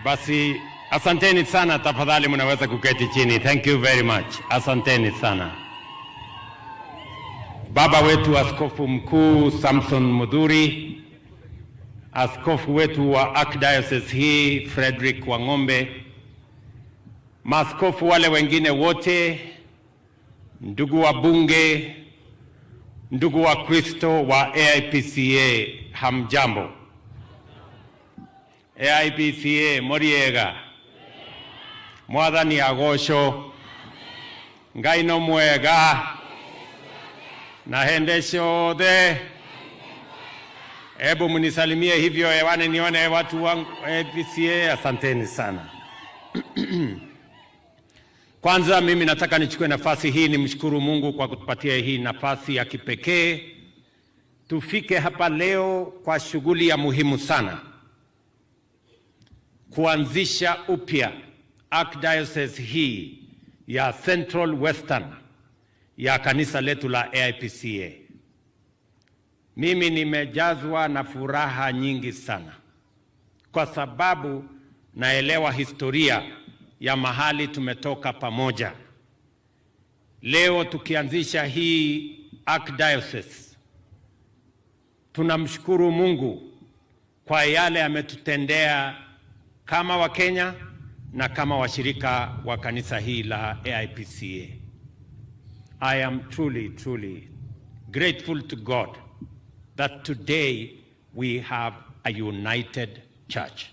Basi asanteni sana, tafadhali mnaweza kuketi chini. Thank you very much. Asanteni sana. Baba wetu Askofu Mkuu Samson Mudhuri, askofu wetu wa Archdiocese hii Frederick Wang'ombe, maaskofu wale wengine wote, ndugu wa bunge, ndugu wa Kristo wa AIPCA, hamjambo. AIPCA moriega, mwathani agosho, Ngai no mwega, na hende ciothe. Hebu mnisalimie hivyo hewani nione watu wangu AIPCA. Asanteni sana. Kwanza mimi nataka nichukue nafasi hii nimshukuru Mungu kwa kutupatia hii nafasi ya kipekee tufike hapa leo kwa shughuli ya muhimu sana, kuanzisha upya Archdiocese hii ya Central Western ya kanisa letu la AIPCA. Mimi nimejazwa na furaha nyingi sana kwa sababu naelewa historia ya mahali tumetoka pamoja. Leo tukianzisha hii Archdiocese, tunamshukuru Mungu kwa yale ametutendea kama Wakenya na kama washirika wa kanisa hii la AIPCA. I am truly grateful to God that today we have a united church.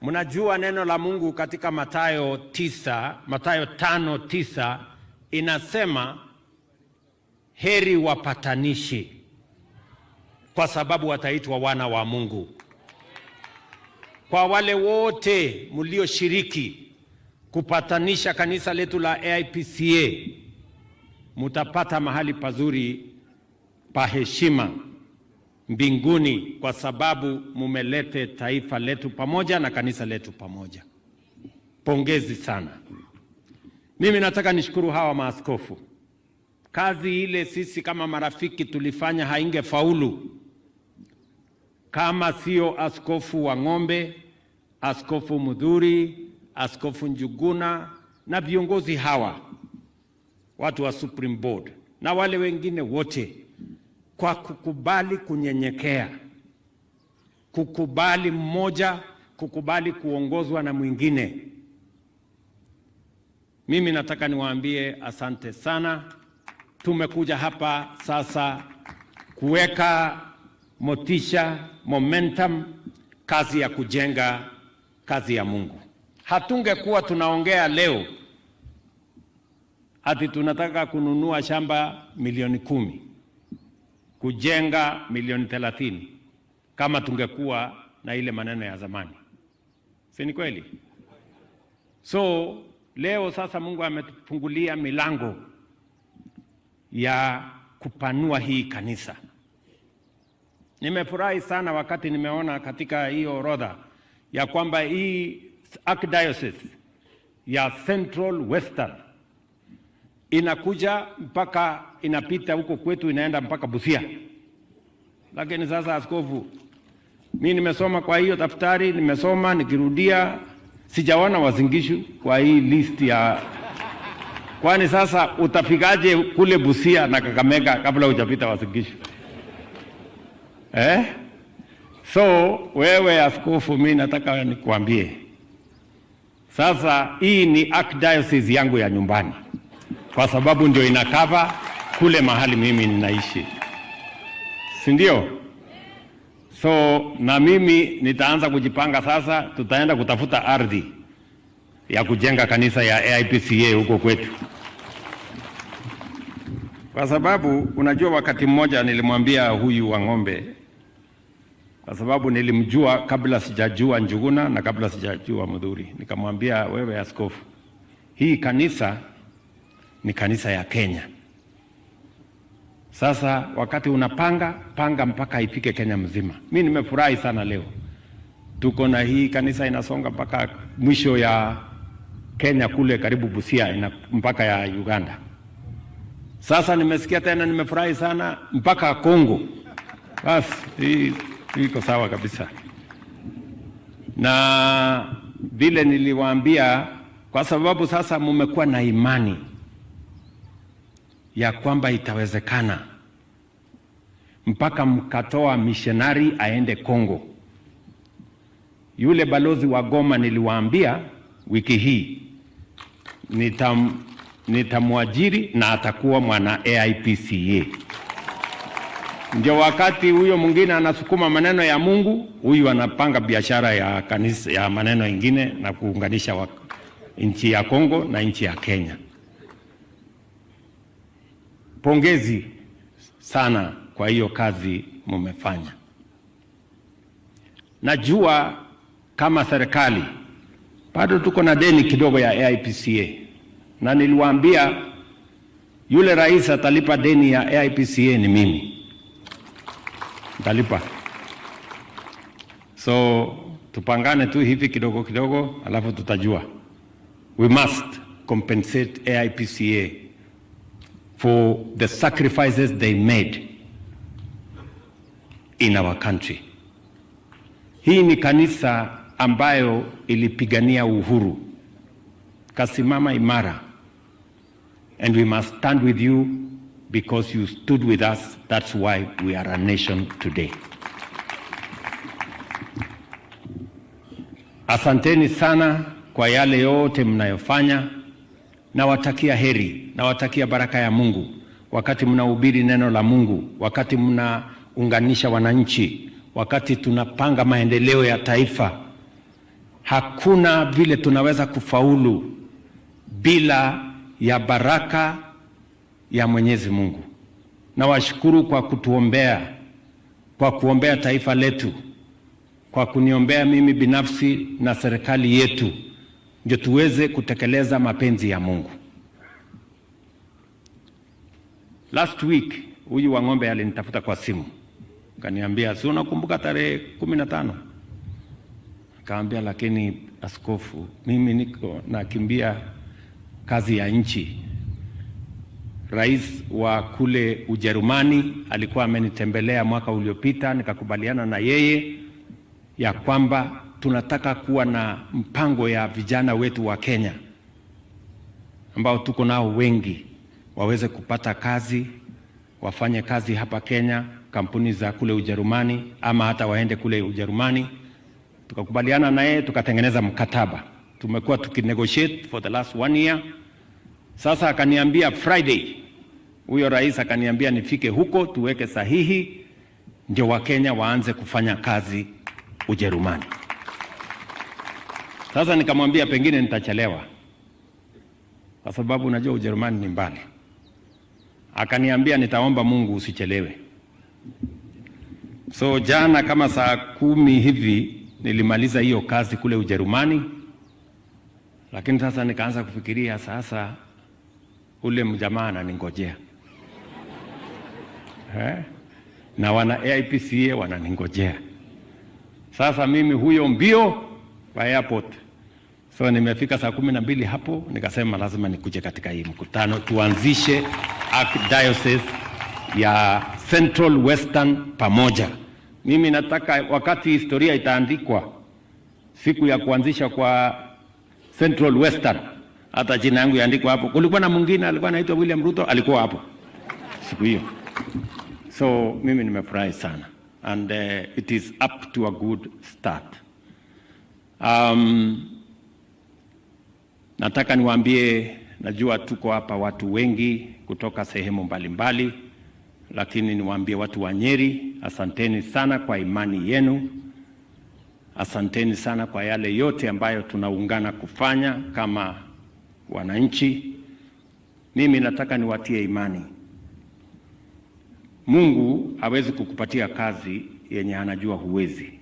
Mnajua neno la Mungu katika Mathayo 5:9 inasema heri wapatanishi kwa sababu wataitwa wana wa Mungu. Kwa wale wote mlioshiriki kupatanisha kanisa letu la AIPCA, mutapata mahali pazuri pa heshima mbinguni kwa sababu mumelete taifa letu pamoja na kanisa letu pamoja. Pongezi sana. Mimi nataka nishukuru hawa maaskofu. Kazi ile sisi kama marafiki tulifanya haingefaulu kama sio Askofu Wang'ombe, Askofu Mudhuri, Askofu Njuguna na viongozi hawa, watu wa Supreme Board na wale wengine wote, kwa kukubali kunyenyekea, kukubali mmoja, kukubali kuongozwa na mwingine. Mimi nataka niwaambie asante sana. Tumekuja hapa sasa kuweka motisha, momentum, kazi ya kujenga kazi ya Mungu. Hatungekuwa tunaongea leo ati tunataka kununua shamba milioni 10, kujenga milioni 30, kama tungekuwa na ile maneno ya zamani. Si ni kweli? So leo sasa Mungu ametufungulia milango ya kupanua hii kanisa. Nimefurahi sana wakati nimeona katika hiyo orodha ya kwamba hii Archdiocese ya Central Western inakuja mpaka inapita huko kwetu, inaenda mpaka Busia. Lakini sasa askofu, mimi nimesoma kwa hiyo daftari, nimesoma nikirudia, sijaona Uasin Gishu kwa hii list ya. Kwani sasa utafikaje kule Busia na Kakamega kabla hujapita Uasin Gishu? So wewe askofu, mimi nataka nikuambie sasa, hii ni Archdiocese yangu ya nyumbani kwa sababu ndio inakava kule mahali mimi ninaishi, si ndio? So na mimi nitaanza kujipanga sasa, tutaenda kutafuta ardhi ya kujenga kanisa ya AIPCA huko kwetu. Kwa sababu unajua, wakati mmoja nilimwambia huyu Wang'ombe, kwa sababu nilimjua kabla sijajua Njuguna na kabla sijajua Mudhuri, nikamwambia, wewe askofu, hii kanisa ni kanisa ya Kenya. Sasa wakati panga mpaka ifike Kenya mzima. Mimi nimefurahi sana leo tuko na hii kanisa inasonga mpaka mwisho ya Kenya kule karibu Busia, mpaka ya Uganda. Sasa nimesikia tena, nimefurahi sana mpaka Kongo. Basi iko sawa kabisa. Na vile niliwaambia, kwa sababu sasa mmekuwa na imani ya kwamba itawezekana, mpaka mkatoa missionary aende Kongo. Yule balozi wa Goma niliwaambia wiki hii nitamwajiri na atakuwa mwana AIPCA. Ndio wakati huyo mwingine anasukuma maneno ya Mungu, huyu anapanga biashara ya kanisa ya maneno ingine na kuunganisha nchi ya Kongo na nchi ya Kenya. Pongezi sana kwa hiyo kazi mumefanya. Najua kama serikali bado tuko na deni kidogo ya AIPCA, na niliwaambia yule rais atalipa deni ya AIPCA ni mimi. Talipa. So tupangane tu hivi kidogo kidogo, alafu tutajua. We must compensate AIPCA for the sacrifices they made in our country. Hii ni kanisa ambayo ilipigania uhuru, kasimama imara, and we must stand with you because you stood with us. That's why we are a nation today. Asanteni sana kwa yale yote mnayofanya. Nawatakia heri, nawatakia baraka ya Mungu wakati mnahubiri neno la Mungu, wakati mnaunganisha wananchi, wakati tunapanga maendeleo ya taifa. Hakuna vile tunaweza kufaulu bila ya baraka ya Mwenyezi Mungu. Nawashukuru kwa kutuombea, kwa kuombea taifa letu, kwa kuniombea mimi binafsi na serikali yetu, ndio tuweze kutekeleza mapenzi ya Mungu. Last week huyu wa ng'ombe alinitafuta kwa simu, kaniambia, si unakumbuka tarehe 15? Kaambia, lakini askofu, mimi niko nakimbia kazi ya nchi. Rais wa kule Ujerumani alikuwa amenitembelea mwaka uliopita, nikakubaliana na yeye ya kwamba tunataka kuwa na mpango ya vijana wetu wa Kenya ambao tuko nao wengi waweze kupata kazi, wafanye kazi hapa Kenya, kampuni za kule Ujerumani, ama hata waende kule Ujerumani. Tukakubaliana na yeye, tukatengeneza mkataba. Tumekuwa tukinegotiate for the last 1 year. Sasa akaniambia Friday, huyo rais akaniambia nifike huko tuweke sahihi, ndio Wakenya waanze kufanya kazi Ujerumani. Sasa nikamwambia pengine nitachelewa, kwa sababu unajua Ujerumani ni mbali. Akaniambia nitaomba Mungu usichelewe. So jana kama saa 10 hivi nilimaliza hiyo kazi kule Ujerumani, lakini sasa nikaanza kufikiria, sasa ule mjamaa ananingojea. Na wana AIPCA wananingojea. Sasa mimi huyo mbio kwa airport. So nimefika saa 12 hapo, nikasema lazima nikuje katika hii mkutano tuanzishe Archdiocese ya Central Western pamoja. Mimi nataka wakati historia itaandikwa siku ya kuanzisha kwa Central Western, hata jina yangu yaandikwa hapo. Kulikuwa na mwingine alikuwa anaitwa William Ruto, alikuwa hapo siku hiyo. So mimi nimefurahi sana, and it is up to a good start. Nataka niwaambie, najua tuko hapa watu wengi kutoka sehemu mbalimbali, lakini niwaambie watu wa Nyeri, asanteni sana kwa imani yenu. Asanteni sana kwa yale yote ambayo tunaungana kufanya kama wananchi. Mimi nataka niwatie imani. Mungu hawezi kukupatia kazi yenye anajua huwezi.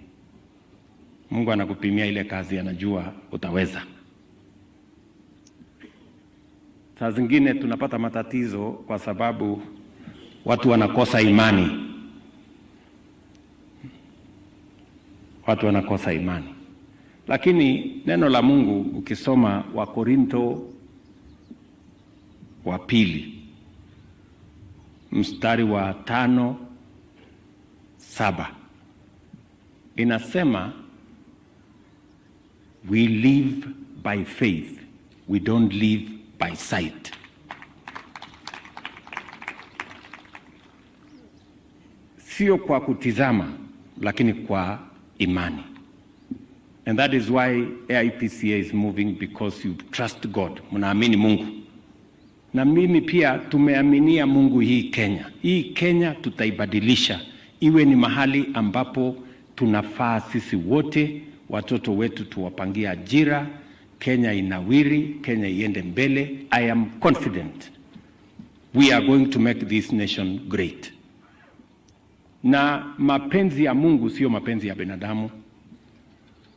Mungu anakupimia ile kazi anajua utaweza. Saa zingine tunapata matatizo kwa sababu watu wanakosa imani. Watu wanakosa imani. Lakini neno la Mungu ukisoma Wakorintho wa 2 mstari wa 5-7 inasema we live by faith, we don't live by sight. Sio kwa kutizama, lakini kwa imani. And that is why AIPCA is moving, because you trust God. Mnaamini Mungu. Na mimi pia tumeaminia Mungu hii Kenya. Hii Kenya tutaibadilisha iwe ni mahali ambapo tunafaa sisi wote, watoto wetu tuwapangie ajira, Kenya inawiri, Kenya iende mbele. I am confident we are going to make this nation great. Na mapenzi ya Mungu sio mapenzi ya binadamu.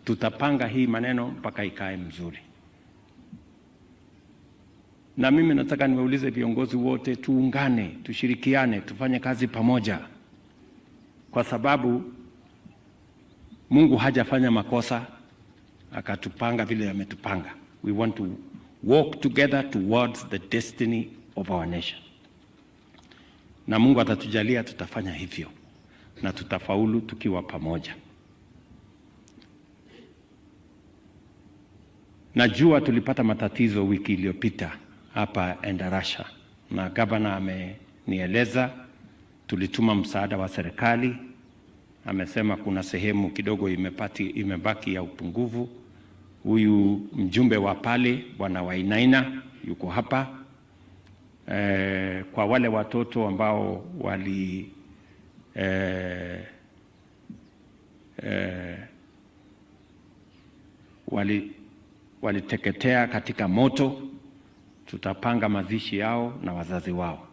Tutapanga hii maneno mpaka ikae mzuri. Na mimi nataka niwaulize viongozi wote, tuungane, tushirikiane, tufanye kazi pamoja. Kwa sababu Mungu hajafanya makosa akatupanga vile ametupanga. We want to walk together towards the destiny of our nation. Na Mungu atatujalia tutafanya hivyo, na tutafaulu tukiwa pamoja. Najua tulipata matatizo wiki iliyopita hapa Endarasha, na gavana amenieleza, tulituma msaada wa serikali. Amesema kuna sehemu kidogo imebaki ya upungufu. Huyu mjumbe wa pale Bwana Wainaina yuko hapa. Kwa wale watoto ambao waliteketea katika moto, tutapanga mazishi yao na wazazi wao.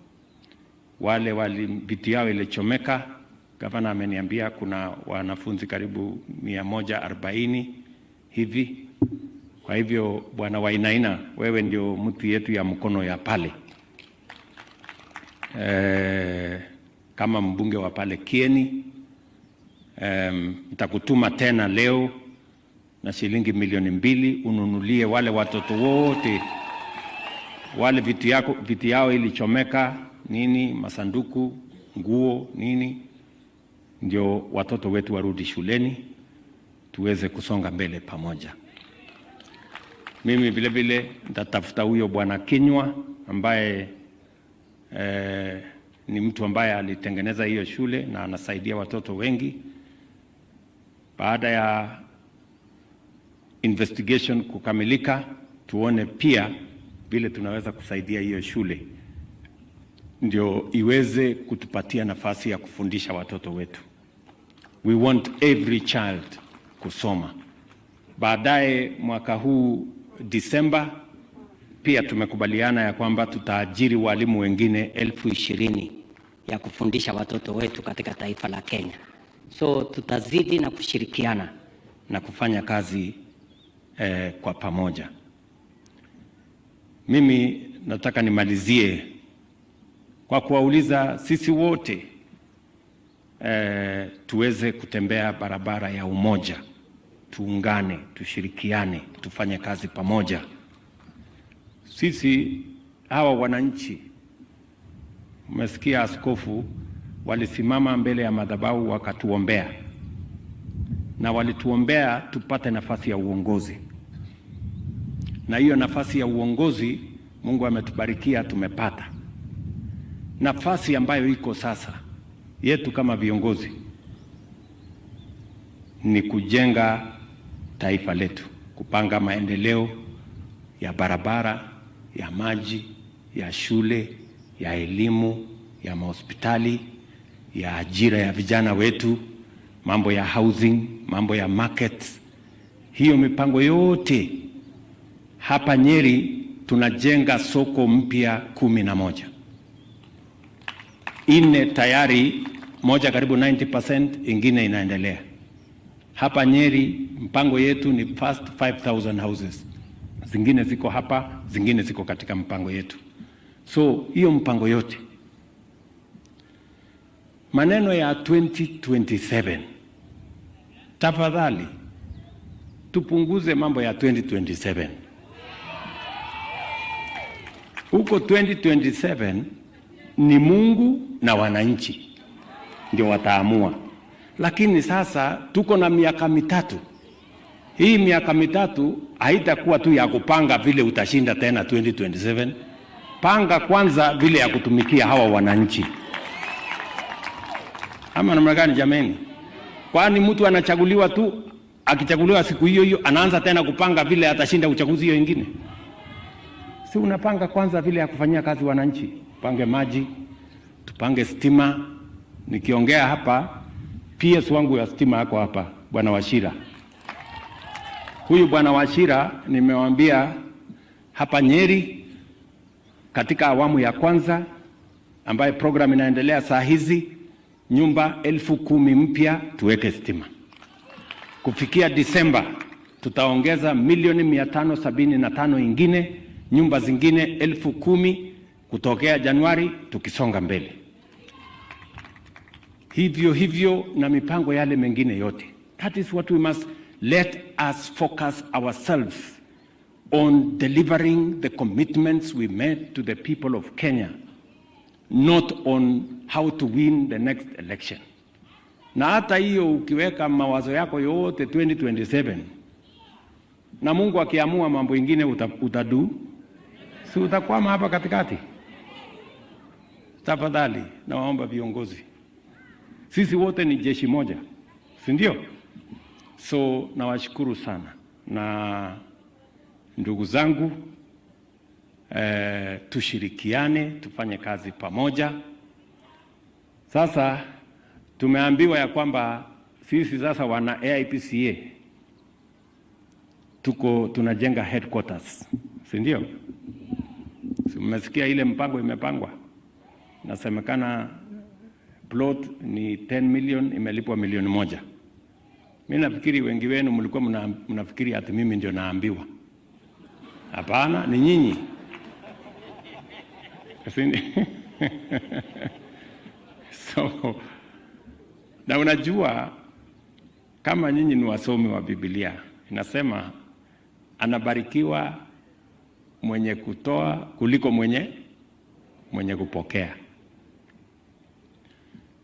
Wale viti yao ilichomeka, gavana ameniambia kuna wanafunzi karibu 140 hivi. Kwa hivyo Bwana Wainaina, wewe ndio mtu yetu ya mkono ya pale. Kama mbunge wa pale Kieni, nitakutuma tena leo na shilingi 2,000,000 ununulie wale watoto wote wale viti yao ilichomeka nini, masanduku, nguo nini, ndio watoto wetu warudi shuleni tuweze kusonga mbele pamoja. Mimi vile vile nitatafuta huyo Bwana Kinywa ambaye ni mtu ambaye alitengeneza hiyo shule na anasaidia watoto wengi. Baada ya investigation kukamilika, tuone pia vile tunaweza kusaidia hiyo shule ndio iweze kutupatia nafasi ya kufundisha watoto wetu. We want every child kusoma. Baadaye mwaka huu Disemba pia tumekubaliana ya kwamba tutaajiri walimu wengine 20,000 ya kufundisha watoto wetu katika taifa la Kenya. So tutazidi na kushirikiana na kufanya kazi kwa pamoja. Mimi nataka nimalizie kwa kuwauliza sisi wote tuweze kutembea barabara ya umoja, tuungane, tushirikiane, tufanye kazi pamoja. Sisi hawa wananchi, mmesikia askofu walisimama mbele ya madhabahu wakatuombea, na walituombea tupate nafasi ya uongozi. Na hiyo nafasi ya uongozi Mungu ametubarikia, tumepata. Nafasi ambayo iko sasa yetu kama viongozi ni kujenga taifa letu, kupanga maendeleo ya barabara, ya maji, ya shule, ya elimu, ya mahospitali, ya ajira ya vijana wetu, mambo ya housing, mambo ya markets. Hiyo mipango yote hapa Nyeri tunajenga soko mpya 11. 4 tayari, moja karibu 90%, ingine inaendelea. Hapa Nyeri mpango yetu ni first 5,000 houses. Zingine ziko hapa, zingine ziko katika mpango yetu. So hiyo mpango yote. Maneno ya 2027. Tafadhali tupunguze mambo ya 2027. Huko 2027 ni Mungu na wananchi ndio wataamua. Lakini sasa tuko na miaka mitatu. Hii miaka mitatu haitakuwa tu ya kupanga vile utashinda tena 2027. Panga kwanza vile ya kutumikia hawa wananchi. Ama namna gani jameni? Kwani mtu anachaguliwa tu, akichaguliwa siku hiyo hiyo anaanza tena kupanga vile atashinda uchaguzi hiyo ingine? Si unapanga kwanza vile ya kufanyia kazi wananchi. Tupange maji, tupange stima. Nikiongea hapa, PS wangu ya stima yako hapa, Bwana Wachira. Huyu Bwana Wachira nimewambia hapa Nyeri katika awamu ya kwanza ambaye program inaendelea saa hizi, nyumba 10,000 mpya tuweke stima. Kufikia Disemba tutaongeza milioni 575 ingine, nyumba zingine 10,000 kutokea Januari tukisonga mbele. Hivyo na mipango yale mengine yote. That is what we must let us focus ourselves on delivering the commitments we made to the people of Kenya, not on how to win the next election. Na hata hiyo ukiweka mawazo yako yote 2027 na Mungu akiamua mambo ingine utadu, si utakwama hapa katikati? Tafadhali nawaomba viongozi, sisi wote ni jeshi moja, si ndio? So nawashukuru sana, na ndugu zangu, tushirikiane, tufanye kazi pamoja. Sasa tumeambiwa ya kwamba sisi sasa wana AIPCA tunajenga headquarters, si ndio? Si mmesikia ile mpango imepangwa? Nasemekana plot ni 10 million, imelipwa milioni 1. Mimi nafikiri wengi wenu mlikuwa mnafikiri ati mimi ndio naambiwa. Hapana, ni nyinyi. So, na unajua kama nyinyi ni wasomi wa Biblia, inasema anabarikiwa mwenye kutoa kuliko mwenye kupokea.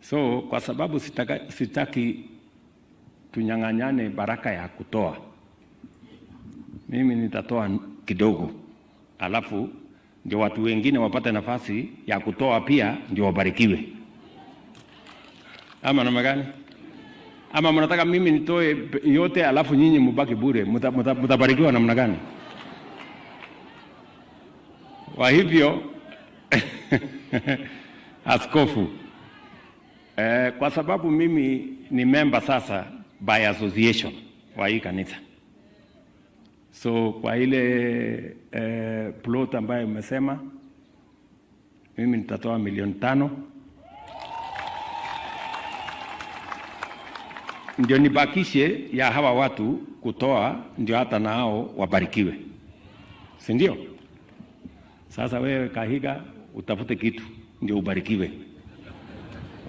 So kwa sababu sitaki tunyang'anyane baraka ya kutoa, mimi nitatoa kidogo, alafu ndio watu wengine wapate nafasi ya kutoa pia, ndio wabarikiwe. Ama namna gani? Ama mnataka mimi nitoe yote alafu nyinyi mbaki bure? Mtabarikiwa namna gani? Kwa hivyo askofu, kwa sababu mimi ni member sasa by association wa hii kanisa, so kwa ile plot ambayo umesema, mimi nitatoa milioni 5 ndio nibakishe ya hawa watu kutoa, ndio hata nao wabarikiwe, si ndio? Sasa wewe Kahiga utafute kitu ndio ubarikiwe,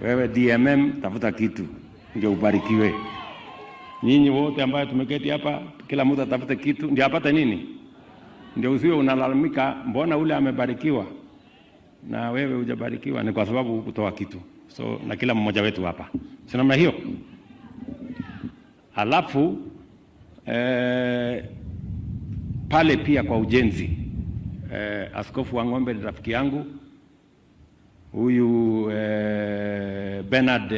wewe DMM tafuta kitu ndio ubarikiwe. Nyinyi wote ambao tumeketi hapa, kila mtu atafute kitu ndio apate nini, ndio usiwe unalalamika mbona ule amebarikiwa na wewe hujabarikiwa. Ni kwa sababu hukutoa kitu. So na kila mmoja wetu hapa, si namna hiyo? Alafu pale pia kwa ujenzi, Askofu Wang'ombe ni rafiki yangu huyu, Bernard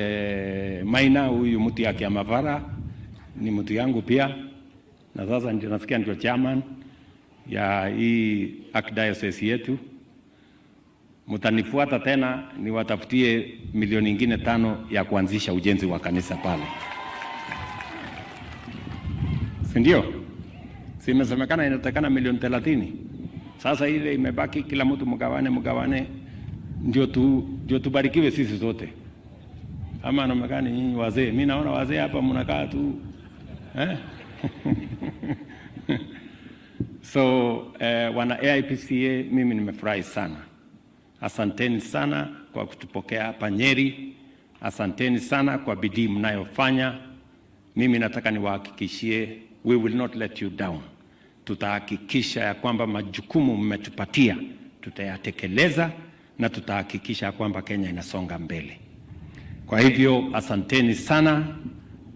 Maina, huyu mtu yake ya Mavara ni mtu yangu pia, na sasa ndio nasikia ndio chairman ya hii archdiocese yetu. Mtanifuata tena niwatafutie milioni ingine 5 ya kuanzisha ujenzi wa kanisa pale, si ndio? Si imesemekana inatakana milioni 30. Sasa ile imebaki, kila mtu mgawane ndio tubarikiwe sisi zote. Ama namna gani nyinyi wazee? Mimi naona wazee hapa mnakaa tu So wana AIPCA, mimi nimefurahi sana. Asanteni sana kwa kutupokea hapa Nyeri. Asanteni sana kwa bidii mnayofanya. Mimi nataka niwahakikishie, we will not let you down. Tutahakikisha ya kwamba majukumu mmetupatia tutayatekeleza, na tutahakikisha ya kwamba Kenya inasonga mbele. Kwa hivyo asanteni sana,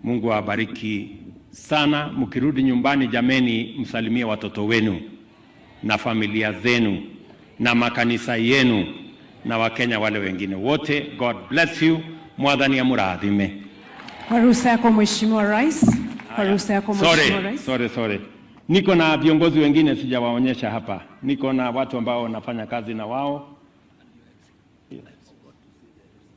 Mungu awabariki sana. Mkirudi nyumbani, jameni, msalimie watoto wenu na familia zenu na makanisa yenu na Wakenya wale wengine wote. God bless you. Mwadhani amurathime. Kwa ruhusa yako Mheshimiwa Rais. Kwa ruhusa yako Mheshimiwa Rais. Sorry. Niko na viongozi wengine sijawaonyesha hapa. Niko na watu ambao wanafanya kazi na wao.